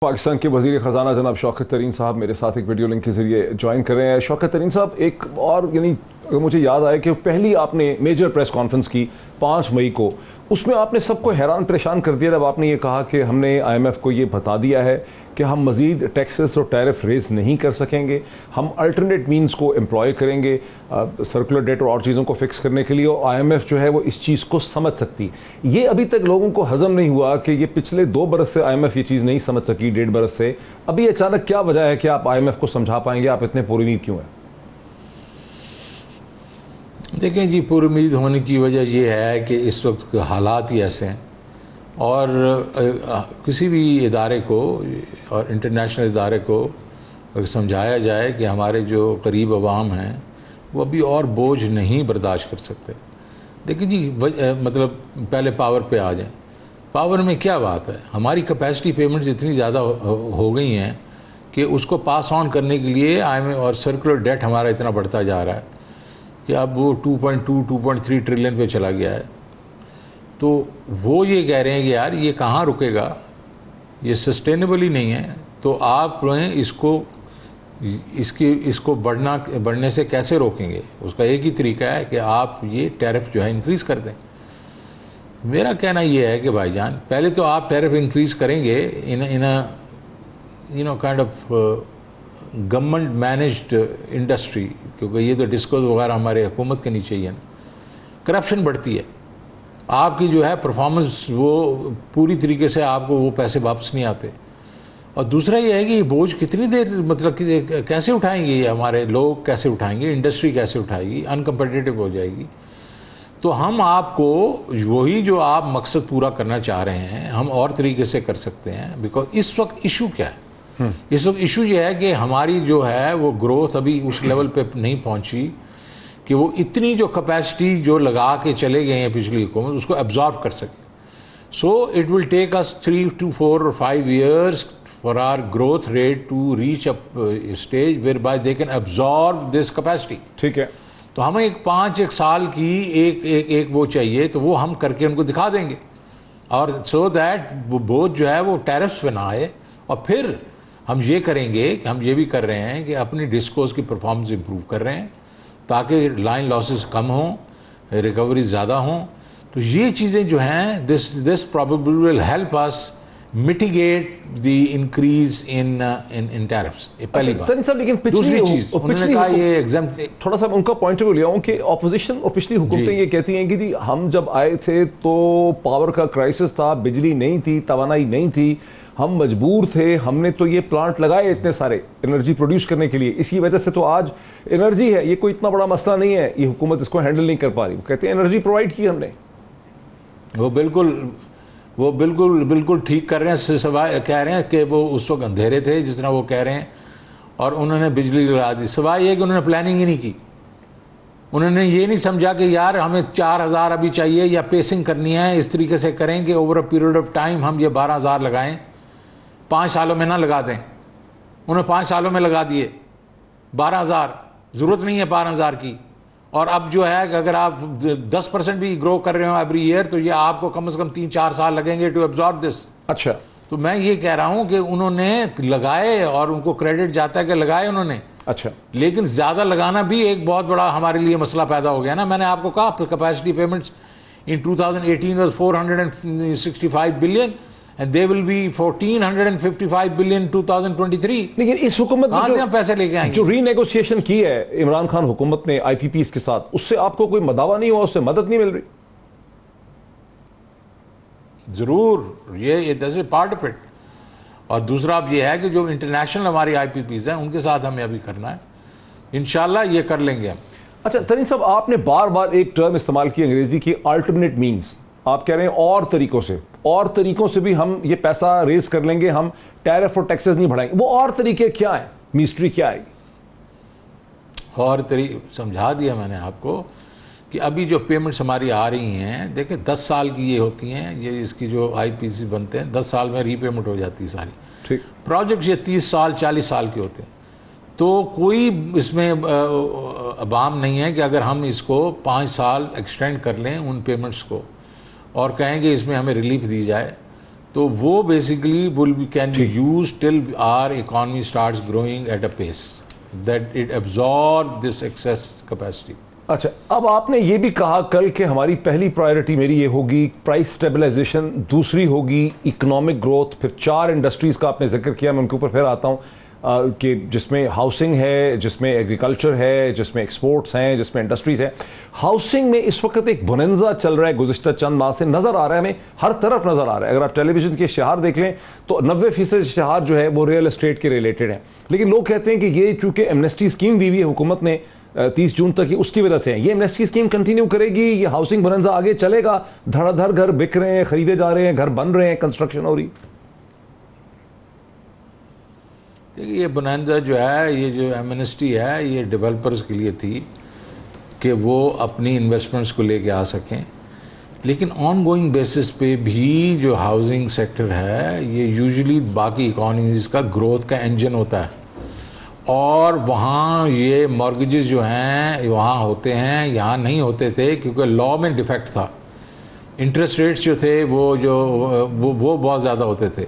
पाकिस्तान के वज़ीर ख़जाना जनाब शौकत तरीन साहब मेरे साथ एक वीडियो लिंक के ज़रिए ज्वाइन कर रहे हैं। शौकत तरीन साहब, एक और यानी मुझे याद आया कि पहली आपने मेजर प्रेस कॉन्फ्रेंस की 5 मई को, उसमें आपने सबको हैरान परेशान कर दिया जब आपने ये कहा कि हमने IMF को ये बता दिया है कि हम मज़ीद टैक्सेस और टैरिफ रेज़ नहीं कर सकेंगे, हम अल्टरनेट मीन्स को एम्प्लॉय करेंगे सर्कुलर डेट और चीज़ों को फिक्स करने के लिए, और IMF जो है वो इस चीज़ को समझ सकती। ये अभी तक लोगों को हज़म नहीं हुआ कि ये पिछले 2 बरस से IMF ये चीज़ नहीं समझ सकी, 1.5 बरस से। अभी अचानक क्या वजह है कि आप IMF को समझा पाएंगे? आप इतने पुरुमीद क्यों हैं? देखें जी, पुरुमीद होने की वजह यह है कि इस वक्त के हालात ही ऐसे हैं, और किसी भी इदारे को और इंटरनेशनल इदारे को समझाया जाए कि हमारे जो करीब अवाम हैं वो अभी और बोझ नहीं बर्दाश्त कर सकते। देखिए जी, मतलब पहले पावर पे आ जाएं। पावर में क्या बात है, हमारी कैपेसिटी पेमेंट्स इतनी ज़्यादा हो गई हैं कि उसको पास ऑन करने के लिए IMF और सर्कुलर डेट हमारा इतना बढ़ता जा रहा है कि अब वो 2.3 ट्रिलियन पे चला गया है। तो वो ये कह रहे हैं कि यार ये कहाँ रुकेगा, ये सस्टेनेबल ही नहीं है, तो आप इसको बढ़ने से कैसे रोकेंगे? उसका एक ही तरीका है कि आप ये टैरिफ जो है इंक्रीज़ कर दें। मेरा कहना ये है कि भाईजान, पहले तो आप टैरिफ इंक्रीज़ करेंगे in kind of government managed industry, क्योंकि ये तो डिस्कोज वगैरह हमारे हुकूमत के नीचे ही है। करप्शन बढ़ती है, आपकी जो है परफॉर्मेंस वो पूरी तरीके से आपको वो पैसे वापस नहीं आते। और दूसरा ये है कि ये बोझ कितनी देर, मतलब कि कैसे उठाएंगे ये हमारे लोग, कैसे उठाएंगे, इंडस्ट्री कैसे उठाएगी, अनकम्पिटिटिव हो जाएगी। तो हम आपको वही जो आप मकसद पूरा करना चाह रहे हैं हम और तरीके से कर सकते हैं। बिकॉज इस वक्त इशू क्या है, इस वक्त इशू ये है कि हमारी जो है वो ग्रोथ अभी उस लेवल पे नहीं पहुंची कि वो इतनी जो कैपेसिटी जो लगा के चले गए हैं पिछली हुकूमत उसको एब्जॉर्ब कर सके। So it will take us 3 to 4 or 5 years for our growth rate to reach a stage whereby they can absorb this capacity। ठीक है, तो हमें एक 5 साल की एक वो चाहिए, तो वो हम करके उनको दिखा देंगे, और सो दैट वो बोझ जो है वो टैरिफ्स पे ना आए। और फिर हम ये करेंगे कि हम ये भी कर रहे हैं कि अपनी डिस्कोस की परफॉर्मेंस इंप्रूव कर रहे हैं ताकि लाइन लॉसेस कम हों, रिकवरी ज़्यादा हों। तो ये चीज़ें जो हैं this probably will help us mitigate the increase in tariffs. ये पहली बात। लेकिन दूसरी चीज़ उन्होंने कहा ये एग्जाम, थोड़ा सा उनका पॉइंट ऑफ व्यू लिया हूँ कि ऑपोजिशन और पिछली हुकूमतें ये कहती हैं कि जी हम जब आए थे तो पावर का क्राइसिस था, बिजली नहीं थी, तवानाई नहीं थी, हम मजबूर थे, हमने तो ये प्लांट लगाए इतने सारे एनर्जी प्रोड्यूस करने के लिए, इसी वजह से तो आज एनर्जी है, ये कोई इतना बड़ा मसला नहीं है, ये हुकूमत इसको हैंडल नहीं कर पा रही। वो कहते हैं एनर्जी प्रोवाइड की हमने। वो बिल्कुल ठीक कर रहे हैं। सवाल कह रहे हैं कि वो उस वक्त अंधेरे थे जिस तरह वो कह रहे हैं, और उन्होंने बिजली लगा दी। सवाल ये कि उन्होंने प्लानिंग ही नहीं की। उन्होंने ये नहीं समझा कि यार हमें 4000 अभी चाहिए या पेसिंग करनी है, इस तरीके से करेंगे over a period of time हम ये 12000 लगाएं, 5 सालों में ना लगा दें। उन्होंने 5 सालों में लगा दिए 12000, ज़रूरत नहीं है 12000 की। और अब जो है कि अगर आप 10% भी ग्रो कर रहे हो एवरी ईयर, तो ये आपको कम से कम 3-4 साल लगेंगे टू एब्जॉर्ब दिस। अच्छा, तो मैं ये कह रहा हूँ कि उन्होंने लगाए और उनको क्रेडिट जाता है कि लगाए उन्होंने। अच्छा, लेकिन ज़्यादा लगाना भी एक बहुत बड़ा हमारे लिए मसला पैदा हो गया ना। मैंने आपको कहा capacity payments in 2018 was 465 billion and they will be 1455 billion 2023। लेकिन इस हुकूमत कहाँ से हम पैसे लेके आएंगे? जो रीनेगोशिएशन की है इमरान खान हुकूमत ने IPPs के साथ, उससे आपको कोई मदावा नहीं हुआ, उससे मदद नहीं मिल रही? ज़रूर, ये this is part of it. और दूसरा अब ये है कि जो इंटरनेशनल हमारी IPPs हैं उनके साथ हमें अभी करना है, इंशाल्लाह ये कर लेंगे हम। अच्छा तरीन साहब, आपने बार बार एक टर्म इस्तेमाल की अंग्रेजी की, अल्टरनेट मीन्स। आप कह रहे हैं और तरीकों से भी हम ये पैसा रेज कर लेंगे, हम टैरिफ और टैक्सेस नहीं बढ़ाएंगे। वो और तरीके क्या है, मिस्ट्री क्या है? और समझा दिया मैंने आपको कि अभी जो पेमेंट्स हमारी आ रही हैं, देखिए 10 साल की ये होती हैं, ये इसकी जो IPC बनते हैं 10 साल में रीपेमेंट हो जाती है सारी। ठीक, प्रोजेक्ट्स ये 30 साल 40 साल के होते हैं। तो कोई इसमें अबाम नहीं है कि अगर हम इसको 5 साल एक्सटेंड कर लें उन पेमेंट्स को और कहेंगे इसमें हमें रिलीफ दी जाए, तो वो basically will be can be use till our economy starts growing at a pace that it absorb this excess capacity. अच्छा, अब आपने ये भी कहा कल कि हमारी पहली प्रायोरिटी मेरी ये होगी प्राइस स्टेबलाइजेशन, दूसरी होगी इकोनॉमिक ग्रोथ, फिर 4 इंडस्ट्रीज़ का आपने जिक्र किया, मैं उनके ऊपर फिर आता हूँ कि जिसमें हाउसिंग है, जिसमें एग्रीकल्चर है, जिसमें एक्सपोर्ट्स हैं, जिसमें इंडस्ट्रीज़ हैं। हाउसिंग में इस वक्त एक बोनेंजा चल रहा है, गुज़िश्ता चंद माह से नज़र आ रहा है, हमें हर तरफ नज़र आ रहा है। अगर आप टेलीविज़न के इश्तिहार देख लें तो 90% इश्तिहार जो है वो रियल एस्टेट के रिलेटेड है। लेकिन लोग कहते हैं कि ये चूँकि एमनेस्टी स्कीम दी हुई है हुकूमत ने 30 जून तक, उसकी वजह से है। ये एमनेस्टी स्कीम कंटिन्यू करेगी, ये हाउसिंग बोनेंजा आगे चलेगा, धड़ाधड़ घर बिक रहे हैं, खरीदे जा रहे हैं, घर बन रहे हैं, कंस्ट्रक्शन हो रही। देखिए, ये बोनेंजा जो है, ये जो एमनेस्टी है, ये डेवलपर्स के लिए थी कि वो अपनी इन्वेस्टमेंट्स को लेके आ सकें। लेकिन ऑन गोइंग बेसिस पे भी जो हाउसिंग सेक्टर है ये यूजुअली बाकी इकोनॉमीज़ का ग्रोथ का इंजन होता है, और वहाँ ये मॉर्गेजेस जो हैं वहाँ होते हैं, यहाँ नहीं होते थे क्योंकि लॉ में डिफेक्ट था। इंटरेस्ट रेट्स जो थे वो बहुत ज़्यादा होते थे।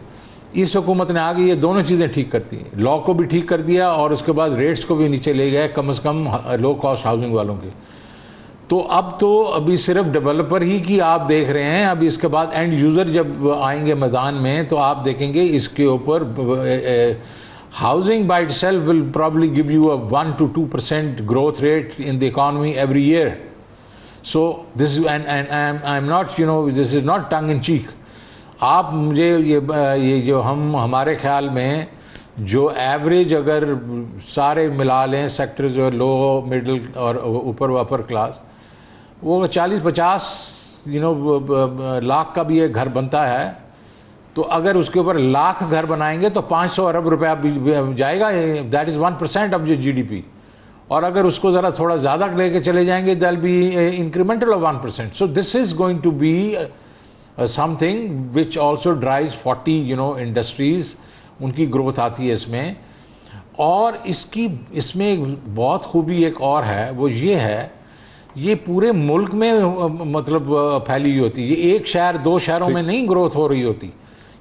इस हुकूमत ने आगे ये दोनों चीज़ें ठीक कर दी, लॉ को भी ठीक कर दिया और उसके बाद रेट्स को भी नीचे ले गए, कम से कम लो कॉस्ट हाउसिंग वालों के। तो अब तो अभी सिर्फ डेवलपर ही की आप देख रहे हैं, अभी इसके बाद एंड यूज़र जब आएंगे मैदान में तो आप देखेंगे इसके ऊपर housing by itself will probably give you a 1 to 2% growth rate in the economy every year. So this is and I'm not, you know, this is not tongue in cheek. आप मुझे ये जो हमारे ख्याल में जो एवरेज अगर सारे मिला लें सेक्टर जो लो मिडिल और ऊपर अपर क्लास, वो 40-50 लाख का भी एक घर बनता है, तो अगर उसके ऊपर लाख घर बनाएंगे तो 500 अरब रुपया जाएगा, दैट इज़ 1% ऑफ जीडीपी। और अगर उसको ज़रा थोड़ा ज़्यादा लेके चले जाएंगे that be incremental of 1%। So this is going to be something which also drives 40 industries, उनकी ग्रोथ आती है इसमें। और इसमें एक बहुत खूबी एक और है, वो ये है, ये पूरे मुल्क में मतलब फैली हुई होती है, ये एक शहर 2 शहरों में नहीं ग्रोथ हो रही होती,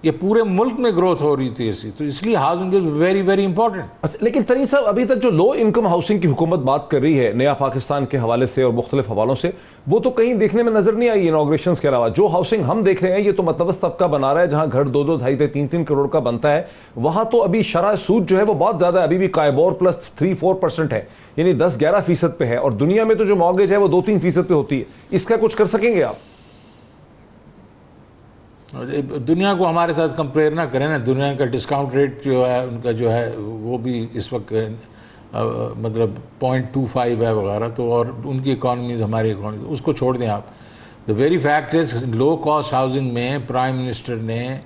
ये पूरे मुल्क में ग्रोथ हो रही थी ऐसी। तो इसलिए housing is very very important. अच्छा, लेकिन तरीन साहब, अभी तक जो लो इनकम हाउसिंग की हुकूमत बात कर रही है नया पाकिस्तान के हवाले से और मुख्तलिफ हवालों से, वो तो कहीं देखने में नजर नहीं आई इनॉग्रेशन के अलावा। जो हाउसिंग हम देख रहे हैं ये तो मतवस्त तबका बना रहा है, जहां घर 2-2, 2.5, 3-3 करोड़ का बनता है, वहां तो अभी शरह सूद जो है वो बहुत ज्यादा है, अभी भी कायबोर प्लस 3-4% है, यानी 10-11% पे है। और दुनिया में तो जो मॉर्गेज है वो 2-3% पे होती है। इसका कुछ कर सकेंगे आप? दुनिया को हमारे साथ कंपेयर ना करें ना, दुनिया का डिस्काउंट रेट जो है उनका जो है वो भी इस वक्त मतलब 0.25 है वगैरह, तो और उनकी इकॉनमीज हमारी इकॉनमी, उसको छोड़ दें आप। The very fact is low cost housing में प्राइम मिनिस्टर ने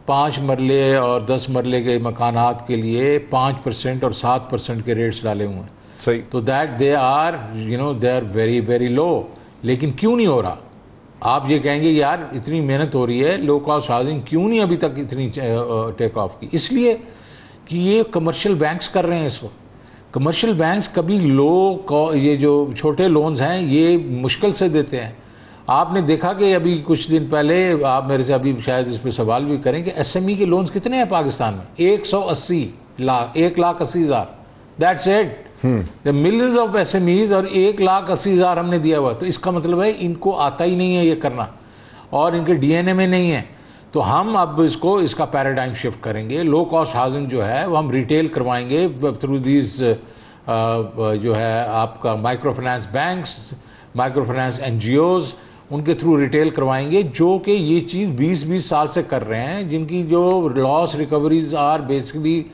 5 मरले और 10 मरले के मकानात के लिए 5% और 7% के रेट्स डाले हुए हैं। सही। तो that they are very very low. लेकिन क्यों नहीं हो रहा? आप ये कहेंगे यार इतनी मेहनत हो रही है, लो कॉस्ट हाउसिंग क्यों नहीं अभी तक इतनी टेक ऑफ की? इसलिए कि ये कमर्शियल बैंक्स कर रहे हैं इस वक्त। कमर्शियल बैंक्स कभी ये जो छोटे लोन्स हैं ये मुश्किल से देते हैं। आपने देखा कि अभी कुछ दिन पहले, आप मेरे से अभी शायद इस पर सवाल भी करें कि एसएमई के लोन्स कितने हैं पाकिस्तान में? 180 lakh, 1,80,000, that's it. Millions of SMEs और 1,80,000 हमने दिया हुआ। तो इसका मतलब है इनको आता ही नहीं है ये करना, और इनके डीएनए में नहीं है। तो हम अब इसका पैराडाइम शिफ्ट करेंगे। लो कॉस्ट हाउसिंग जो है वो हम रिटेल करवाएंगे थ्रू दीज जो है आपका micro finance banks, micro finance NGOs, उनके थ्रू रिटेल करवाएंगे, जो कि ये चीज़ 20-20 साल से कर रहे हैं, जिनकी जो लॉस रिकवरीज आर बेसिकली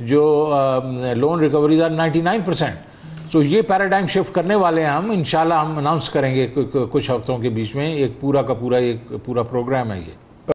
जो लोन रिकवरीज आर 99%। सो ये पैराडाइम शिफ्ट करने वाले हैं हम, इंशाल्लाह हम अनाउंस करेंगे कुछ हफ्तों के बीच में। एक पूरा का पूरा प्रोग्राम है ये।